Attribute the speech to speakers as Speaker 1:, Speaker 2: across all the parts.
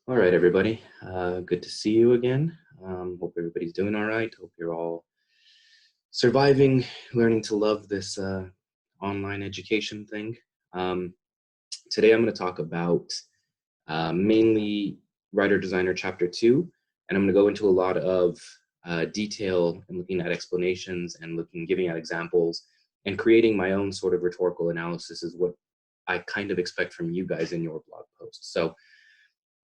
Speaker 1: All right, everybody. Good to see you again. Hope everybody's doing all right. Hope you're all surviving, learning to love this online education thing. Today, I'm going to talk about mainly Writer Designer Chapter 2, and I'm going to go into a lot of detail and looking at explanations and giving out examples and creating my own sort of rhetorical analysis is what I kind of expect from you guys in your blog posts. So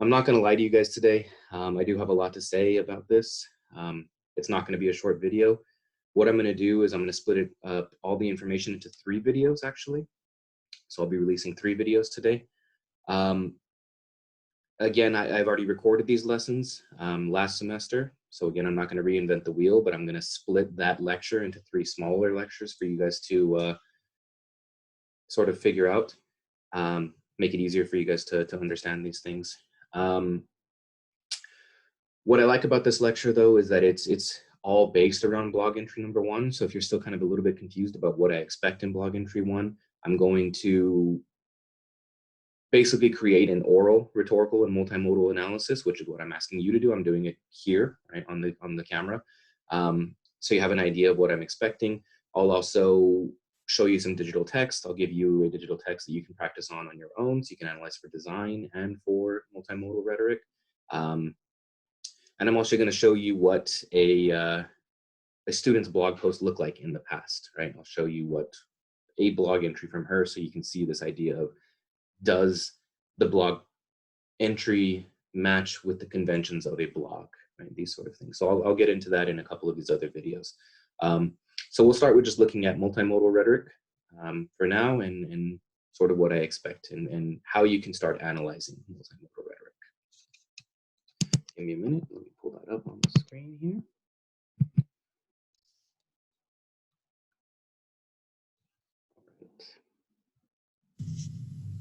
Speaker 1: I'm not going to lie to you guys today. I do have a lot to say about this. It's not going to be a short video. What I'm going to do is I'm going to split all the information into 3 videos, actually. So I'll be releasing 3 videos today. Again, I've already recorded these lessons last semester. So again, I'm not going to reinvent the wheel, but I'm going to split that lecture into 3 smaller lectures for you guys to sort of figure out, make it easier for you guys to understand these things. What I like about this lecture, though, is that it's all based around blog entry number 1. So if you're still kind of a little bit confused about what I expect in blog entry 1, I'm going to basically create an oral, rhetorical, and multimodal analysis, which is what I'm asking you to do. I'm doing it here, right, on the camera. So you have an idea of what I'm expecting. I'll also show you some digital text. I'll give you a digital text that you can practice on your own, so you can analyze for design and for multimodal rhetoric. And I'm also going to show you what a student's blog post looked like in the past, right? I'll show you what a blog entry from her, so you can see this idea of, does the blog entry match with the conventions of a blog, right? These sort of things. So I'll get into that in a couple of these other videos. So we'll start with just looking at multimodal rhetoric for now, and sort of what I expect and how you can start analyzing multimodal rhetoric. Give me a minute. Let me pull that up on the screen here.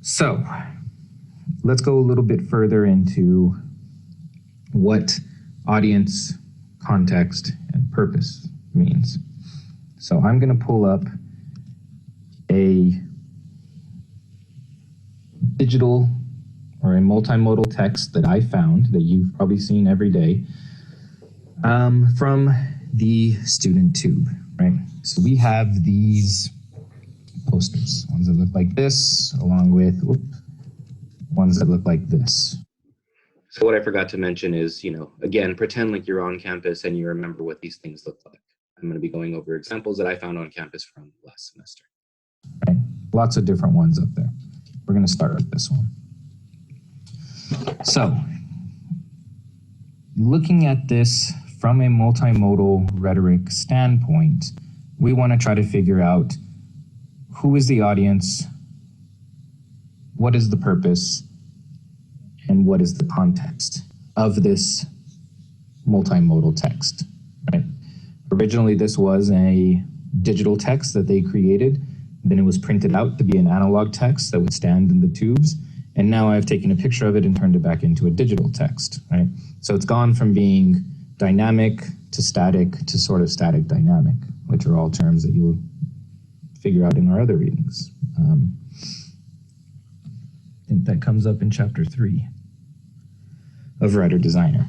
Speaker 2: So let's go a little bit further into what audience, context, and purpose means. So I'm going to pull up a digital or a multimodal text that I found that you've probably seen every day from the student tube, right? So we have these posters, ones that look like this, along with ones that look like this.
Speaker 1: So what I forgot to mention is, again, pretend like you're on campus and you remember what these things look like. I'm going to be going over examples that I found on campus from last semester.
Speaker 2: Right. Lots of different ones up there. We're going to start with this one. So, looking at this from a multimodal rhetoric standpoint, we want to try to figure out who is the audience, what is the purpose, and what is the context of this multimodal text, right? Originally, this was a digital text that they created. Then it was printed out to be an analog text that would stand in the tubes. And now I've taken a picture of it and turned it back into a digital text, right? So it's gone from being dynamic to static to sort of static dynamic, which are all terms that you'll figure out in our other readings. I think that comes up in chapter 3 of Writer Designer.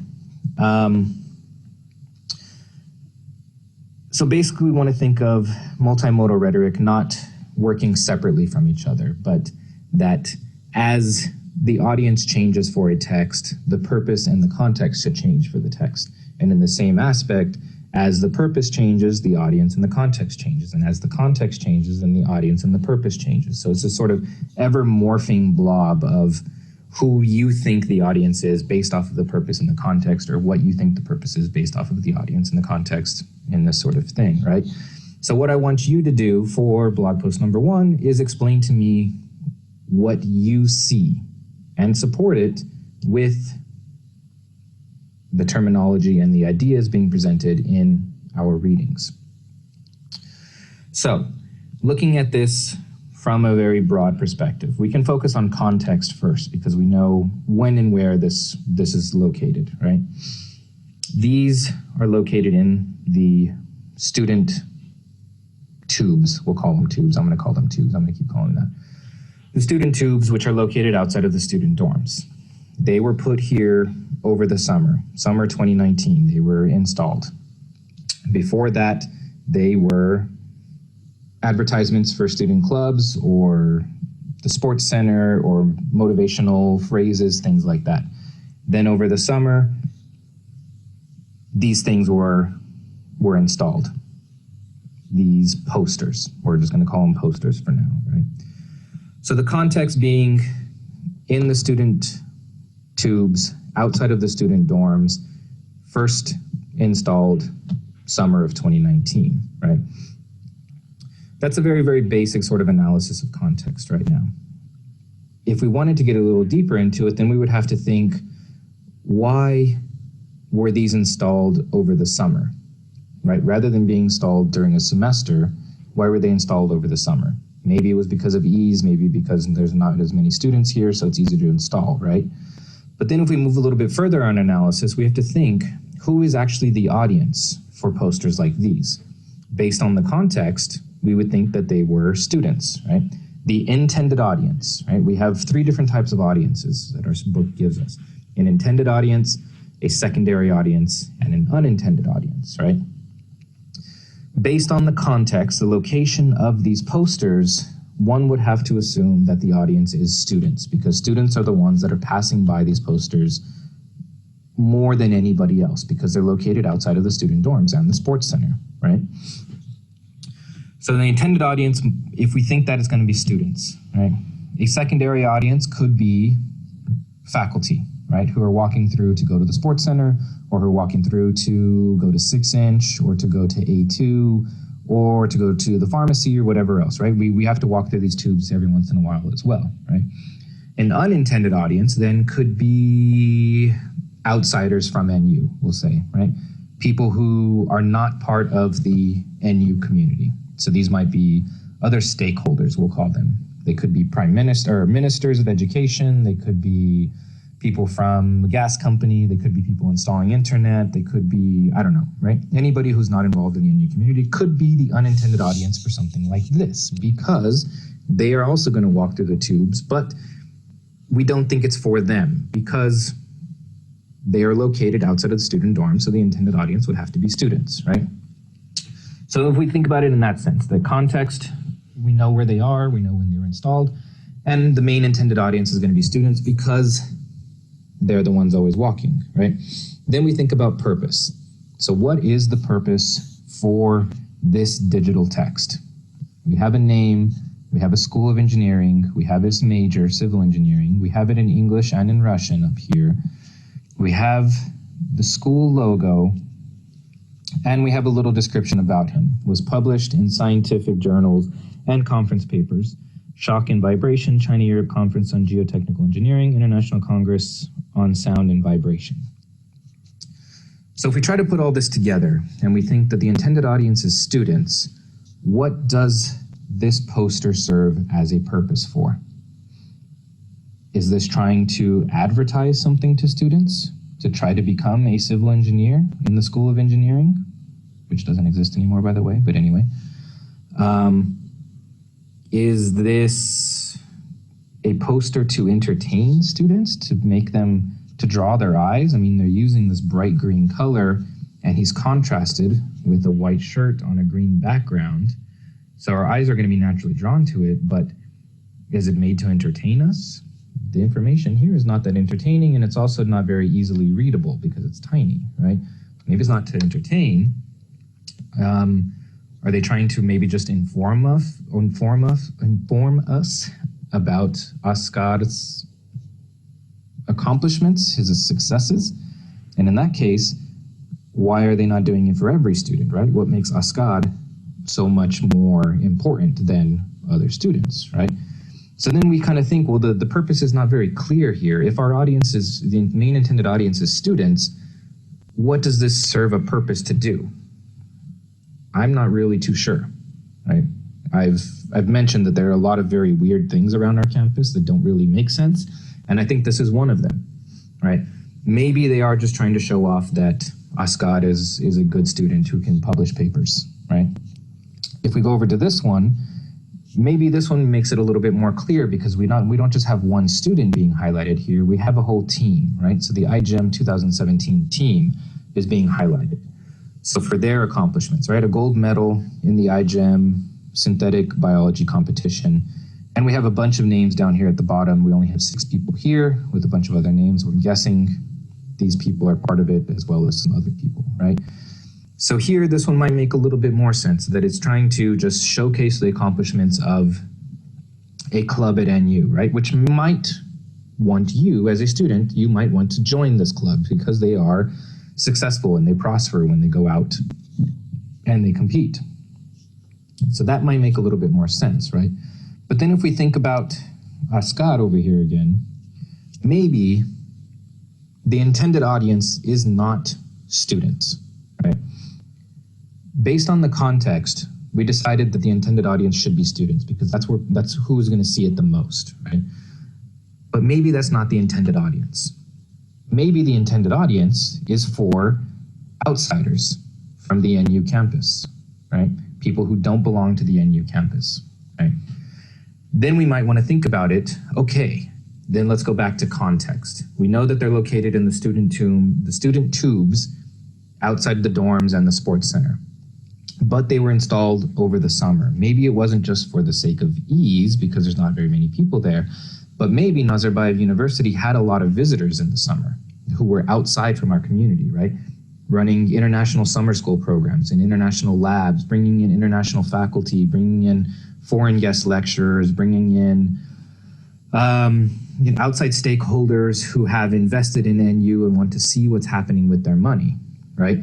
Speaker 2: So basically we want to think of multimodal rhetoric not working separately from each other, but that as the audience changes for a text, the purpose and the context should change for the text. And in the same aspect, as the purpose changes, the audience and the context changes. And as the context changes, then the audience and the purpose changes. So it's a sort of ever morphing blob of who you think the audience is based off of the purpose and the context, or what you think the purpose is based off of the audience and the context in this sort of thing, right? So what I want you to do for blog post number 1 is explain to me what you see and support it with the terminology and the ideas being presented in our readings. So, looking at this from a very broad perspective, we can focus on context first because we know when and where this is located, right? These are located in the student tubes. We'll call them tubes. I'm going to call them tubes. I'm going to keep calling them that. The student tubes, which are located outside of the student dorms. They were put here over the summer 2019. They were installed. Before that, they were advertisements for student clubs or the sports center or motivational phrases, things like that. Then over the summer, these things were installed. These posters, we're just going to call them posters for now, right? So the context being in the student tubes, outside of the student dorms, first installed summer of 2019, right? That's a very, very basic sort of analysis of context right now. If we wanted to get a little deeper into it, then we would have to think, why were these installed over the summer, right? Rather than being installed during a semester, why were they installed over the summer? Maybe it was because of ease, maybe because there's not as many students here, so it's easy to install, right? But then if we move a little bit further on analysis, we have to think, who is actually the audience for posters like these? Based on the context, we would think that they were students, right? The intended audience, right? We have 3 different types of audiences that our book gives us. An intended audience, a secondary audience, and an unintended audience, right? Based on the context, the location of these posters, one would have to assume that the audience is students, because students are the ones that are passing by these posters more than anybody else, because they're located outside of the student dorms and the sports center, right? So the intended audience, if we think that it's going to be students, right? A secondary audience could be faculty, right? Who are walking through to go to the sports center, or who are walking through to go to 6-inch, or to go to A2, or to go to the pharmacy, or whatever else, right? We have to walk through these tubes every once in a while as well, right? An unintended audience then could be outsiders from NU, we'll say, right? People who are not part of the NU community. So these might be other stakeholders, we'll call them. They could be prime minister or ministers of education. They could be people from a gas company. They could be people installing internet. They could be, I don't know, right? Anybody who's not involved in the NU community could be the unintended audience for something like this, because they are also going to walk through the tubes, but we don't think it's for them because they are located outside of the student dorm, so the intended audience would have to be students, right? So if we think about it in that sense, the context, we know where they are, we know when they were installed, and the main intended audience is going to be students because they're the ones always walking, right? Then we think about purpose. So what is the purpose for this digital text? We have a name, we have a school of engineering, we have this major, civil engineering, we have it in English and in Russian up here. We have the school logo, and we have a little description about him. Was published in scientific journals and conference papers. Shock and Vibration, China-Europe Conference on Geotechnical Engineering, International Congress on Sound and Vibration. So if we try to put all this together, and we think that the intended audience is students, what does this poster serve as a purpose for? Is this trying to advertise something to students to try to become a civil engineer in the School of Engineering, which doesn't exist anymore, by the way, but anyway. Is this a poster to entertain students, to make them, to draw their eyes? I mean, they're using this bright green color, and he's contrasted with a white shirt on a green background. So our eyes are going to be naturally drawn to it, but is it made to entertain us? The information here is not that entertaining, and it's also not very easily readable because it's tiny, right? Maybe it's not to entertain. Are they trying to maybe just inform us about Asghad's accomplishments, his successes? And in that case, why are they not doing it for every student, right? What makes Asghad so much more important than other students, right? So then we kind of think, well, the purpose is not very clear here. If our audience is, the main intended audience is students, what does this serve a purpose to do? I'm not really too sure, right? I've mentioned that there are a lot of very weird things around our campus that don't really make sense, and I think this is one of them, right? Maybe they are just trying to show off that Asghad is a good student who can publish papers, right? If we go over to this one, maybe this one makes it a little bit more clear because we don't just have one student being highlighted here. We have a whole team, right? So the iGEM 2017 team is being highlighted. So for their accomplishments, right? A gold medal in the iGEM synthetic biology competition. And we have a bunch of names down here at the bottom. We only have 6 people here with a bunch of other names. We're guessing these people are part of it as well as some other people, right? So here, this one might make a little bit more sense, that it's trying to just showcase the accomplishments of a club at NU, right? Which might want you, as a student, you might want to join this club because they are successful and they prosper when they go out and they compete. So that might make a little bit more sense, right? But then if we think about Ascad over here again, maybe the intended audience is not students, right? Based on the context, we decided that the intended audience should be students because that's who's going to see it the most, right? But maybe that's not the intended audience. Maybe the intended audience is for outsiders from the NU campus, right? People who don't belong to the NU campus, right? Then we might want to think about it. Okay, then let's go back to context. We know that they're located in the student tubes outside the dorms and the sports center. But they were installed over the summer. Maybe it wasn't just for the sake of ease because there's not very many people there, but maybe Nazarbayev University had a lot of visitors in the summer who were outside from our community, right? Running international summer school programs and international labs, bringing in international faculty, bringing in foreign guest lecturers, bringing in outside stakeholders who have invested in NU and want to see what's happening with their money, right?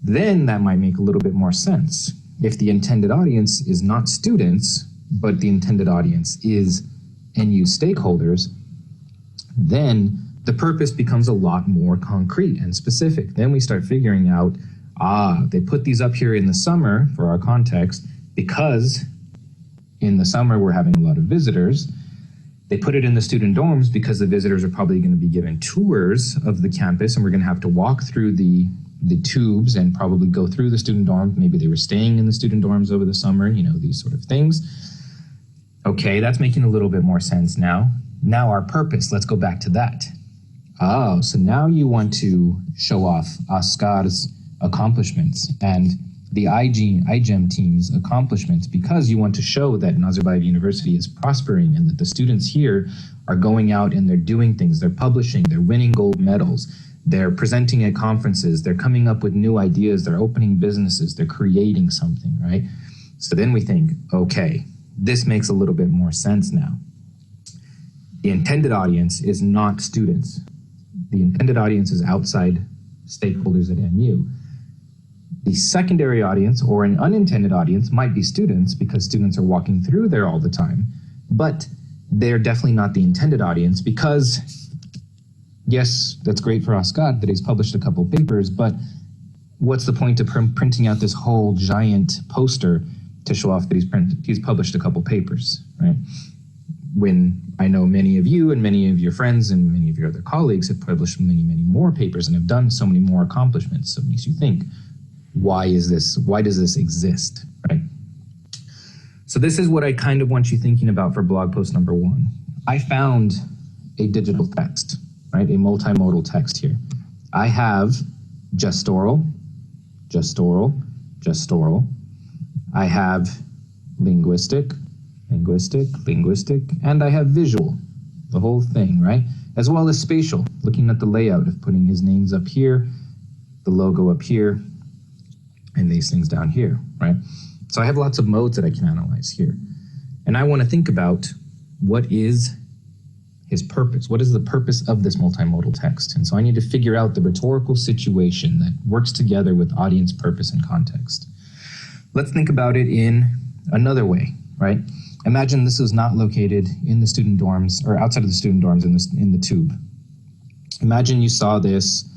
Speaker 2: Then that might make a little bit more sense. If the intended audience is not students, but the intended audience is NU stakeholders, then the purpose becomes a lot more concrete and specific. Then we start figuring out, they put these up here in the summer for our context because in the summer we're having a lot of visitors. They put it in the student dorms because the visitors are probably going to be given tours of the campus and we're going to have to walk through the tubes and probably go through the student dorms. Maybe they were staying in the student dorms over the summer, these sort of things. Okay, that's making a little bit more sense now. Now our purpose, let's go back to that. Oh, so now you want to show off Askar's accomplishments and the iGEM team's accomplishments because you want to show that Nazarbayev University is prospering and that the students here are going out and they're doing things, they're publishing, they're winning gold medals, they're presenting at conferences, they're coming up with new ideas, they're opening businesses, they're creating something, right? So then we think, okay, this makes a little bit more sense now. The intended audience is not students. The intended audience is outside stakeholders at NU. The secondary audience or an unintended audience might be students because students are walking through there all the time, but they're definitely not the intended audience because yes, that's great for Ascad that he's published a couple papers, but what's the point of printing out this whole giant poster to show off that he's published a couple papers, right? When I know many of you and many of your friends and many of your other colleagues have published many, many more papers and have done so many more accomplishments. So it makes you think, why does this exist, right? So this is what I kind of want you thinking about for blog post number 1. I found a digital text, right? A multimodal text here. I have gestoral, gestoral, gestoral. I have linguistic, linguistic, linguistic, and I have visual, the whole thing, right? As well as spatial, looking at the layout of putting his names up here, the logo up here, and these things down here, right? So I have lots of modes that I can analyze here. And I want to think about what is his purpose? What is the purpose of this multimodal text? And so I need to figure out the rhetorical situation that works together with audience, purpose, and context. Let's think about it in another way, right? Imagine this was not located in the student dorms or outside of the student dorms in the tube. Imagine you saw this,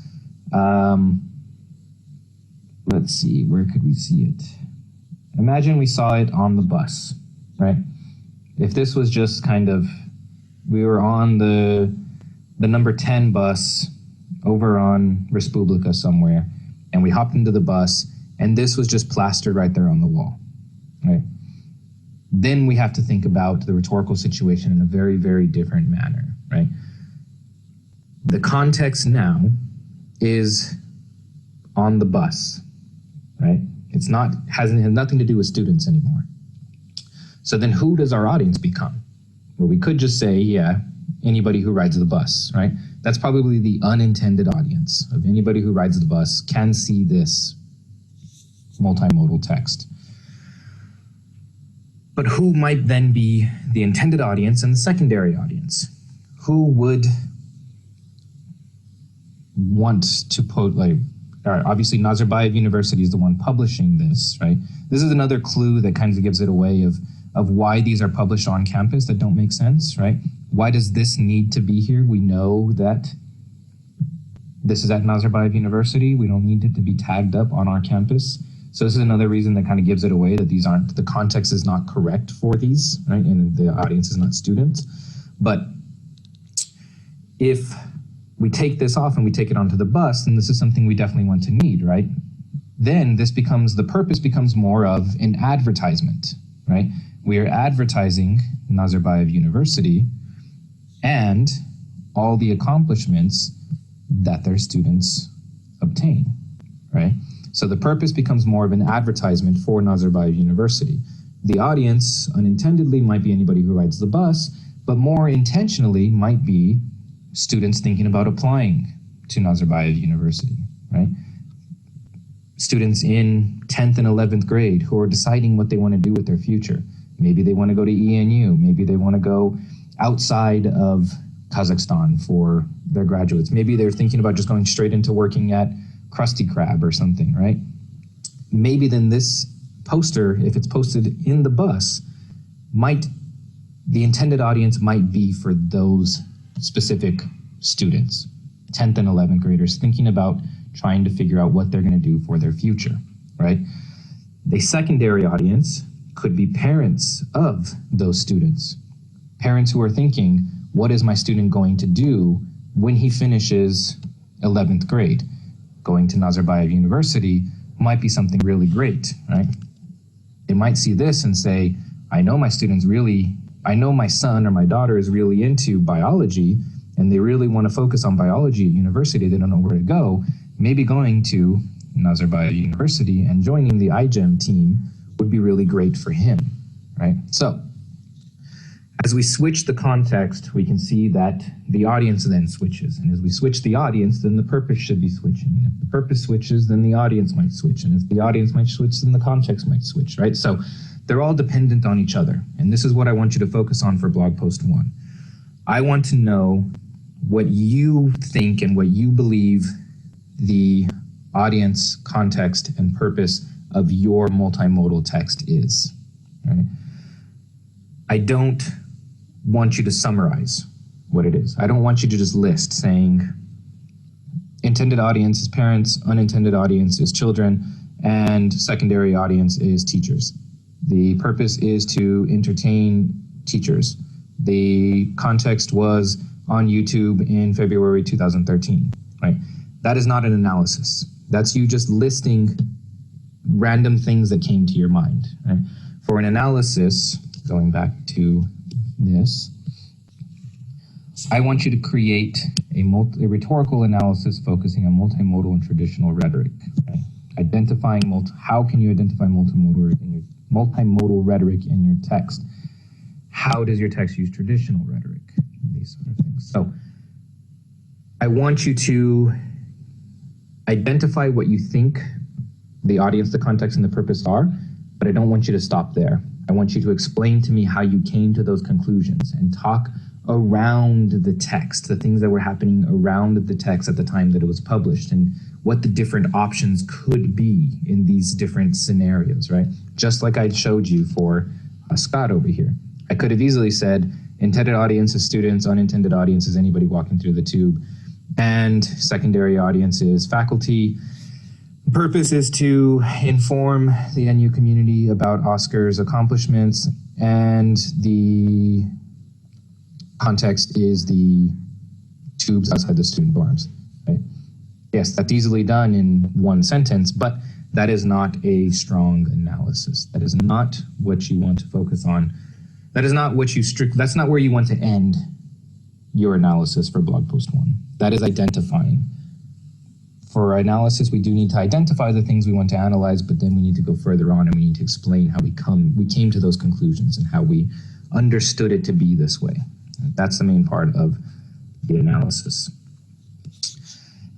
Speaker 2: let's see, where could we see it? Imagine we saw it on the bus, right? If this was just kind of, we were on the number 10 bus over on Respublica somewhere, and we hopped into the bus, and this was just plastered right there on the wall, right? then we have to think about the rhetorical situation in a very, very different manner, right? The context now is on the bus, right? It's not, has nothing to do with students anymore. So then who does our audience become? Well, we could just say, yeah, anybody who rides the bus, right? That's probably the unintended audience of anybody who rides the bus can see this multimodal text. But who might then be the intended audience and the secondary audience? Who would want to put, like, obviously Nazarbayev University is the one publishing this, right? This is another clue that kind of gives it away of why these are published on campus that don't make sense, right? Why does this need to be here? We know that this is at Nazarbayev University. We don't need it to be tagged up on our campus. So this is another reason that kind of gives it away, that these aren't, the context is not correct for these, right? And the audience is not students. But if we take this off and we take it onto the bus, then this is something we definitely want to need, right? Then this becomes, the purpose becomes more of an advertisement, right? We are advertising Nazarbayev University and all the accomplishments that their students obtain, right? So the purpose becomes more of an advertisement for Nazarbayev University. The audience, unintendedly, might be anybody who rides the bus, but more intentionally might be students thinking about applying to Nazarbayev University, right? Students in 10th and 11th grade who are deciding what they want to do with their future. Maybe they want to go to ENU, maybe they want to go outside of Kazakhstan for their graduates. Maybe they're thinking about just going straight into working at Krusty Krab or something, right? Maybe then this poster, if it's posted in the bus, the intended audience might be for those specific students, 10th and 11th graders, thinking about trying to figure out what they're going to do for their future, right? The secondary audience could be parents of those students, parents who are thinking, what is my student going to do when he finishes 11th grade? Going to Nazarbayev University might be something really great, right? They might see this and say, I know my son or my daughter is really into biology and they really want to focus on biology at university. They don't know where to go. Maybe going to Nazarbayev University and joining the iGEM team would be really great for him, right? So as we switch the context, we can see that the audience then switches. And as we switch the audience, then the purpose should be switching. And if the purpose switches, then the audience might switch. And if the audience might switch, then the context might switch, right? So they're all dependent on each other. And this is what I want you to focus on for blog post 1. I want to know what you think and what you believe the audience, context, and purpose of your multimodal text is, right? I don't want you to summarize what it is. I don't want you to just list saying intended audience is parents, unintended audience is children, and secondary audience is teachers. The purpose is to entertain teachers. The context was on YouTube in February 2013, right? That is not an analysis. That's you just listing random things that came to your mind, right? For an analysis, going back to this, I want you to create a rhetorical analysis focusing on multimodal and traditional rhetoric. Okay? Identifying how can you identify multimodal rhetoric in your text? How does your text use traditional rhetoric? These sort of things. So I want you to identify what you think the audience, the context, and the purpose are, but I don't want you to stop there. I want you to explain to me how you came to those conclusions and talk around the text, the things that were happening around the text at the time that it was published and what the different options could be in these different scenarios, right? Just like I showed you for Scott over here. I could have easily said intended audience is students, unintended audience is anybody walking through the tube, and secondary audience is faculty. The purpose is to inform the NU community about Oscar's accomplishments, and the context is the tubes outside the student dorms. Right? Yes, that's easily done in one sentence, but that is not a strong analysis. That is not what you want to focus on. That is not what you that's not where you want to end your analysis for blog post 1. That is identifying. For our analysis, we do need to identify the things we want to analyze, but then we need to go further on and we need to explain how we came to those conclusions and how we understood it to be this way. That's the main part of the analysis.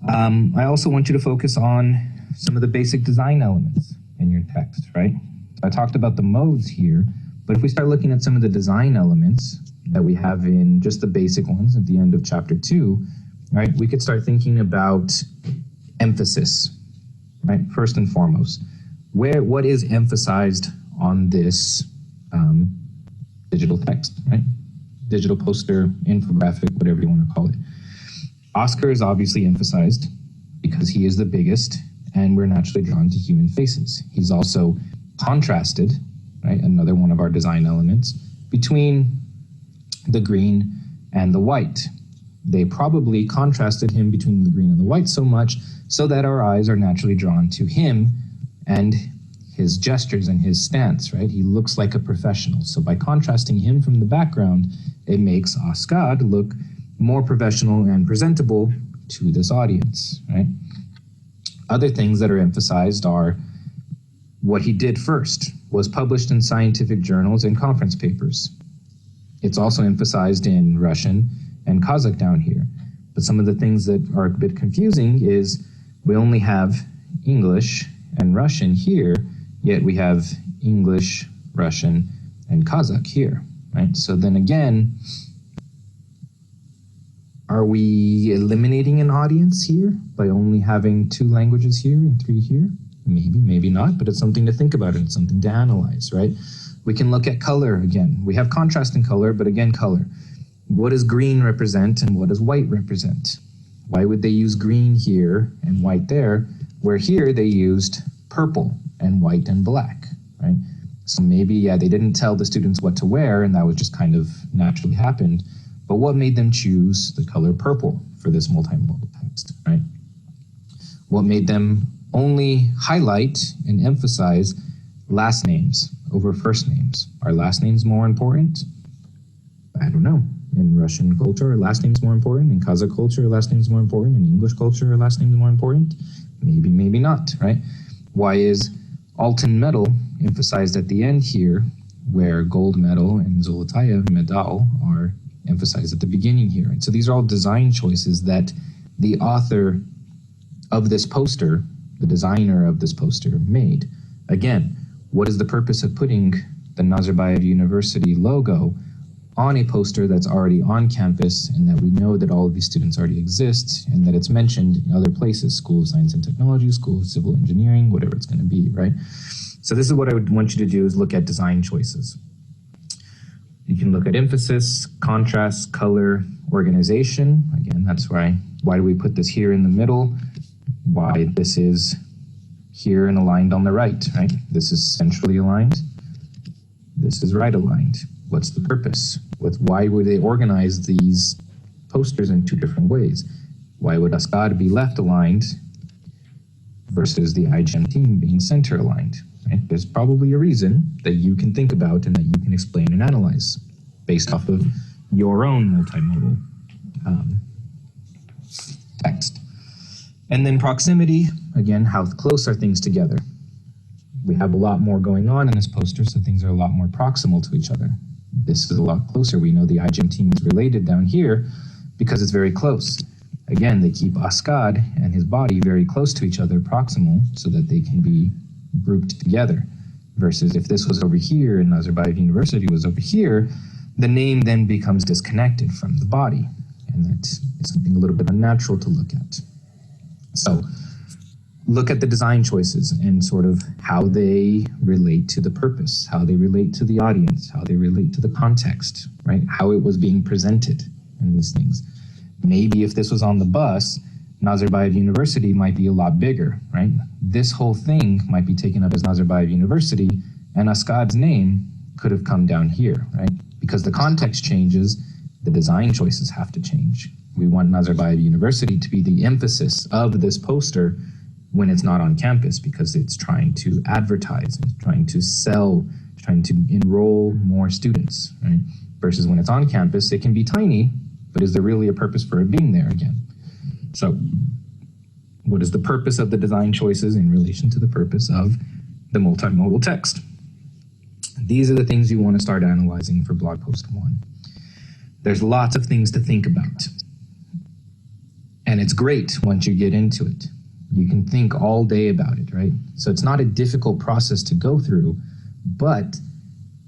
Speaker 2: I also want you to focus on some of the basic design elements in your text, right? So I talked about the modes here, but if we start looking at some of the design elements that we have in just the basic ones at the end of chapter 2, right, we could start thinking about emphasis, right? First and foremost, what is emphasized on this digital text, right? Digital poster, infographic, whatever you want to call it. Oscar is obviously emphasized because he is the biggest, and we're naturally drawn to human faces. He's also contrasted, right? Another one of our design elements between the green and the white. They probably contrasted him between the green and the white so much so that our eyes are naturally drawn to him and his gestures and his stance, right? He looks like a professional. So by contrasting him from the background, it makes Oscar look more professional and presentable to this audience, right? Other things that are emphasized are what he did first was published in scientific journals and conference papers. It's also emphasized in Russian and Kazakh down here. But some of the things that are a bit confusing is we only have English and Russian here, yet we have English, Russian, and Kazakh here, right? So then again, are we eliminating an audience here by only having 2 languages here and 3 here? Maybe, maybe not, but it's something to think about and it's something to analyze, right? We can look at color again. We have contrast in color, but again, color. What does green represent and what does white represent? Why would they use green here and white there, where here they used purple and white and black, right? So maybe, yeah, they didn't tell the students what to wear and that was just kind of naturally happened. But what made them choose the color purple for this multimodal text, right? What made them only highlight and emphasize last names over first names? Are last names more important? I don't know. In Russian culture, are last names more important? In Kazakh culture, are last names more important? In English culture, are last names more important? Maybe, maybe not, right? Why is Altan medal emphasized at the end here, where gold medal and Zolotaya medal are emphasized at the beginning here? And so these are all design choices that the author of this poster, the designer of this poster, made. Again, what is the purpose of putting the Nazarbayev University logo on a poster that's already on campus and that we know that all of these students already exist and that it's mentioned in other places, School of Science and Technology, School of Civil Engineering, whatever it's going to be, right? So this is what I would want you to do, is look at design choices. You can look at emphasis, contrast, color, organization. Again, that's why do we put this here in the middle? Why this is here and aligned on the right, right? This is centrally aligned. This is right aligned. What's the purpose? Why would they organize these posters in 2 different ways? Why would Ascad be left aligned versus the IGEM team being center aligned? Right? There's probably a reason that you can think about and that you can explain and analyze based off of your own multimodal text. And then proximity, again, how close are things together? We have a lot more going on in this poster, so things are a lot more proximal to each other. This is a lot closer. We know the IGEM team is related down here because it's very close. Again, they keep Ascad and his body very close to each other, proximal, so that they can be grouped together. Versus if this was over here and Nazarbayev University was over here, the name then becomes disconnected from the body. And that is something a little bit unnatural to look at. So look at the design choices and sort of how they relate to the purpose, how they relate to the audience, how they relate to the context, right? How it was being presented and these things. Maybe if this was on the bus, Nazarbayev University might be a lot bigger, right? This whole thing might be taken up as Nazarbayev University and Ascad's name could have come down here, right? Because the context changes, the design choices have to change. We want Nazarbayev University to be the emphasis of this poster, when it's not on campus, because it's trying to advertise, it's trying to sell, it's trying to enroll more students, right? Versus when it's on campus, it can be tiny, but is there really a purpose for it being there again? So what is the purpose of the design choices in relation to the purpose of the multimodal text? These are the things you want to start analyzing for blog post 1. There's lots of things to think about. And it's great once you get into it. You can think all day about it, right? So it's not a difficult process to go through, but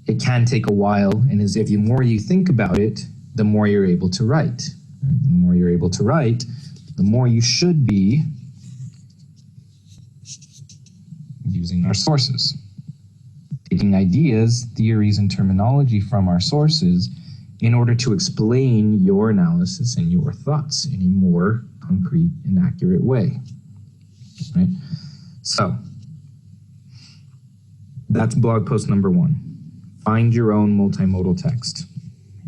Speaker 2: it can take a while. And the more you think about it, the more you're able to write. The more you're able to write, the more you should be using our sources. Taking ideas, theories, and terminology from our sources in order to explain your analysis and your thoughts in a more concrete and accurate way. Right? So that's blog post number 1. Find your own multimodal text.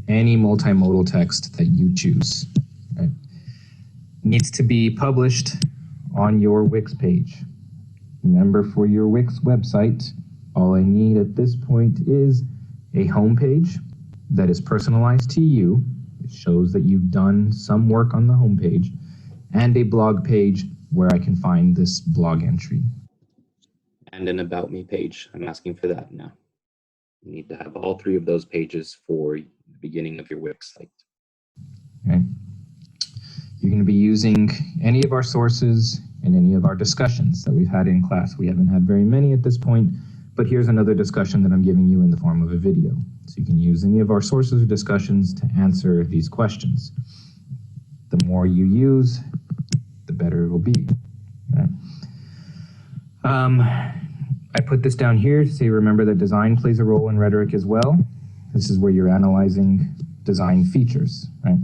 Speaker 2: Any multimodal text that you choose. Right? Needs to be published on your Wix page. Remember, for your Wix website, all I need at this point is a home page that is personalized to you. It shows that you've done some work on the home page, and a blog page where I can find this blog entry.
Speaker 1: And an About Me page. I'm asking for that now. You need to have all 3 of those pages for the beginning of your Wix site.
Speaker 2: Okay. You're going to be using any of our sources and any of our discussions that we've had in class. We haven't had very many at this point, but here's another discussion that I'm giving you in the form of a video. So you can use any of our sources or discussions to answer these questions. The more you use, the better it will be. Okay. I put this down here to say, remember that design plays a role in rhetoric as well. This is where you're analyzing design features, right?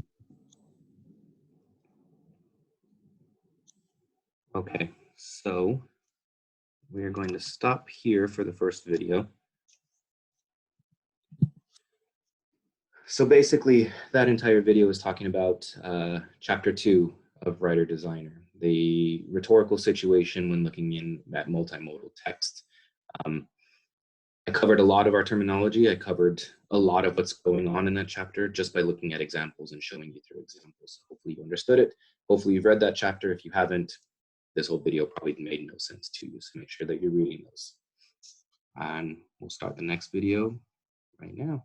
Speaker 1: Okay, so we're going to stop here for the first video. So basically, that entire video is talking about Chapter 2 of Writer Designer, the rhetorical situation when looking at multimodal text. I covered a lot of our terminology. I covered a lot of what's going on in that chapter just by looking at examples and showing you through examples. Hopefully you understood it. Hopefully you've read that chapter. If you haven't, this whole video probably made no sense to you, so make sure that you're reading those. And we'll start the next video right now.